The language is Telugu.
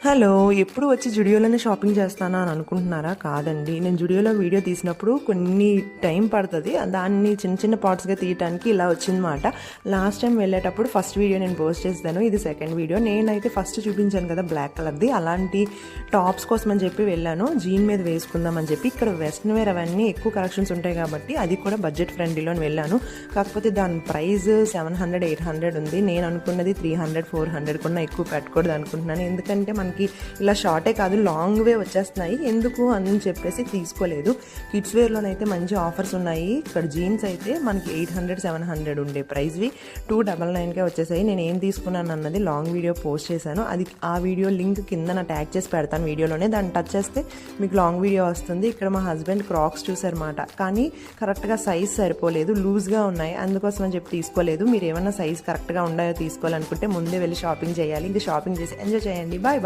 హలో! ఎప్పుడు వచ్చి జుడియోలోనే షాపింగ్ చేస్తానా అని అనుకుంటున్నారా? కాదండి. నేను జుడియోలో వీడియో తీసినప్పుడు కొన్ని టైం పడతది. దాన్ని చిన్న చిన్న పార్ట్స్‌గా తీయటానికి ఇలా వచ్చిందన్నమాట. లాస్ట్ టైం వెళ్ళేటప్పుడు ఫస్ట్ వీడియో నేను పోస్ట్ చేశాను. ఇది సెకండ్ వీడియో. నేనైతే ఫస్ట్ చూపించాను కదా బ్లాక్ కలర్‌ది. అలాంటి టాప్స్ కోసం అని చెప్పి వెళ్ళాను. జీన్ మీద వేసుకుందాం అని చెప్పి. ఇక్కడ వెస్టర్న్ వేర్ అవన్నీ ఎక్కువ కలెక్షన్స్ ఉంటాయి కాబట్టి అది కూడా బడ్జెట్ ఫ్రెండ్లీలోనే వెళ్ళాను. కాకపోతే దాని ప్రైస్ 700, 800 ఉంది. నేను అనుకున్నది 300, 400 కన్నా ఎక్కువ పెట్టకూడదు అనుకుంటున్నాను. ఎందుకంటే మనకి ఇలా షార్టే కాదు లాంగ్ వే వచ్చేస్తున్నాయి, ఎందుకు అని చెప్పేసి తీసుకోలేదు. కిడ్స్ వేర్లోనైతే మంచి ఆఫర్స్ ఉన్నాయి. ఇక్కడ జీన్స్ అయితే మనకి 800, 700 ఉండే ప్రైస్వి 299కే వచ్చేసాయి. నేను ఏం తీసుకున్నాను అన్నది లాంగ్ వీడియో పోస్ట్ చేశాను. అది ఆ వీడియో లింక్ కింద నా ట్యాగ్ చేసి పెడతాను వీడియోలోనే. దాన్ని టచ్ చేస్తే మీకు లాంగ్ వీడియో వస్తుంది. ఇక్కడ మా హస్బెండ్ క్రాక్స్ చూసారన్నమాట, కానీ కరెక్ట్గా సైజ్ సరిపోలేదు, లూజ్గా ఉన్నాయి. అందుకోసం అని చెప్పి తీసుకోలేదు. మీరు ఏమన్నా సైజ్ కరెక్ట్గా ఉన్నాయో తీసుకోవాలనుకుంటే ముందే వెళ్ళి షాపింగ్ చేయాలి. ఇంకా షాపింగ్ చేసి ఎంజాయ్ చేయండి. Bye bye.